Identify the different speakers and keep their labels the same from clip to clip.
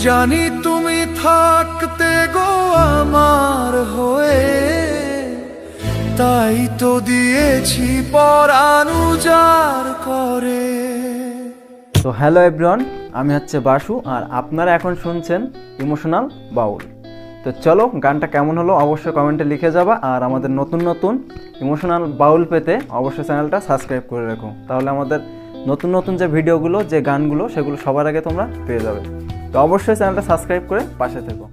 Speaker 1: জানি তুমি থাকতে গো আমার হয়ে, তাই তো দিয়েছি পরাণ উজাড় করে।
Speaker 2: তো হ্যালো এভরিওয়ান, আমি হচ্ছে বাসু আর আপনারা এখন শুনছেন ইমোশনাল বাউল। তো চলো, গানটা কেমন হলো অবশ্যই কমেন্টে লিখে যাবা। আর আমাদের নতুন নতুন ইমোশনাল বাউল পেতে অবশ্যই চ্যানেলটা সাবস্ক্রাইব করে রাখো, তাহলে আমাদের নতুন নতুন যে ভিডিওগুলো, যে গানগুলো, সেগুলো সবার আগে তোমরা পেয়ে যাবে। তো অবশ্যই চ্যানেলটা সাবস্ক্রাইব করে পাশে থেকো।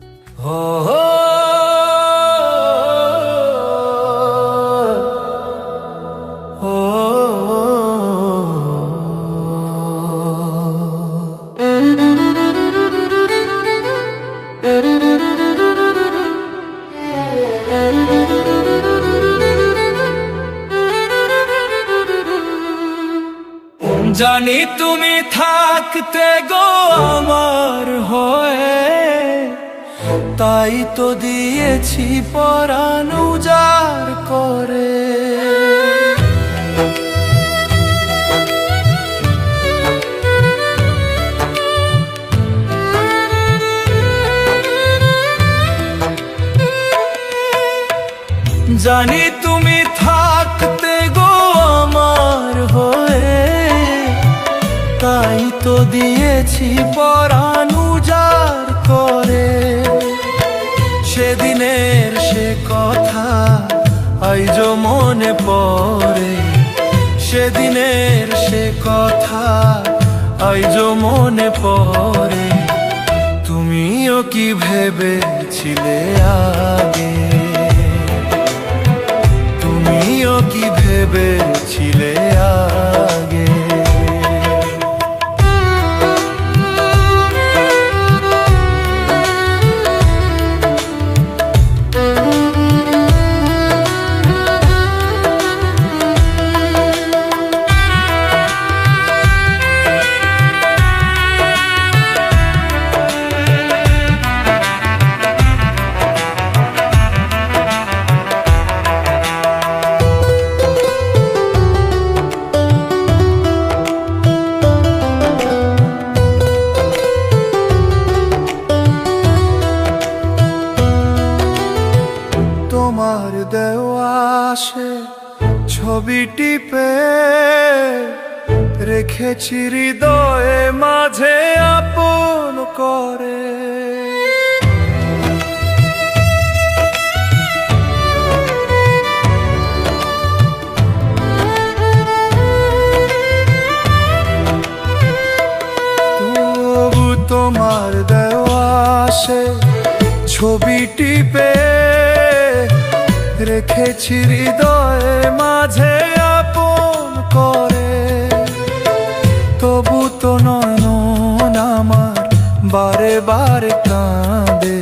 Speaker 1: জানি তুমি থাকতে গো আমার হয়ে, তাই তো দিয়েছি পরাণ উজাড় করে। জানি তুমি থাকতে গো আমার হয়ে, তাই তো দিয়েছি পরাণ উজাড় করে। সেদিনের সে কথা আইজো মনে পড়ে, সেদিনের সে কথা আইজো মনে পড়ে। তুমিও কি ভেবেছিলে আগে, তুমিও কি ভেবেছিলে আগে। তোমার দেওয়া সে ছবি টিপে রেখেছি হৃদয়ে মাঝে আপন করে। তবু তোমার দেওয়া সে ছবি টিপে রেখেছি হৃদয়ে মাঝে আপন করে। তবু তো নয়ন আমার বারে বারে কাঁদে,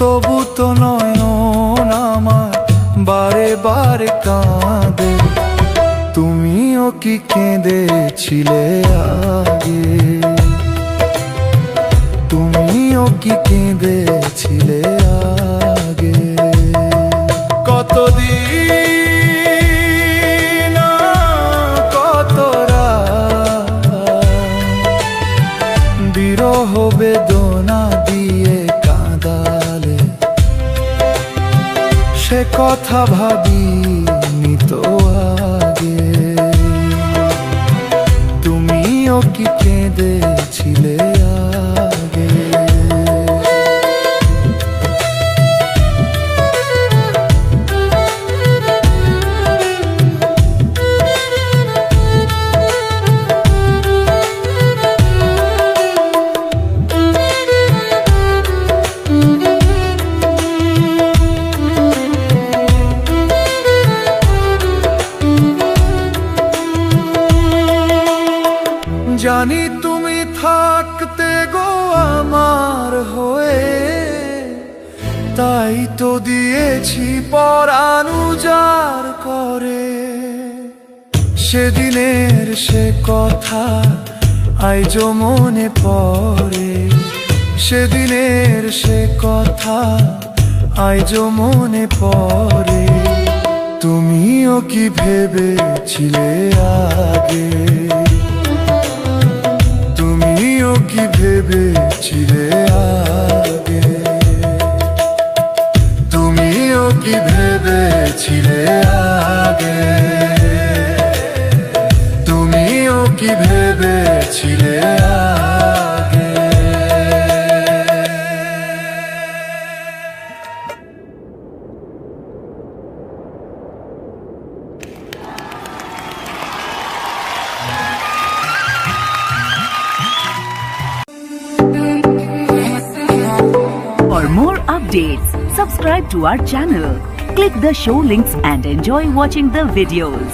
Speaker 1: তবু তো নয়ন আমার বারে বারে কাঁদে। তুমিও কি কেঁদেছিলে আগে, তুমিও কি কেঁদেছিলে আগে। কতদিন কত রাত বিরহ বেদনা দিয়ে কাঁদালে, সে কথা ভাবিনি তো আগে। তুমিও কি কেঁদেছিলে আগে। জানি তুমি থাকতে গো আমার হয়ে, তাই তো দিয়েছি পরাণ উজাড় করে। সেদিনের সে কথা আইজো মনে পড়ে, সেদিনের সে কথা আইজো মনে পড়ে। তুমিও কি ভেবেছিলে আগে, তুমিও কি ভেবেছিলে ছিলে আগে।
Speaker 3: For more updates, subscribe to our channel, click the show links and enjoy watching the videos.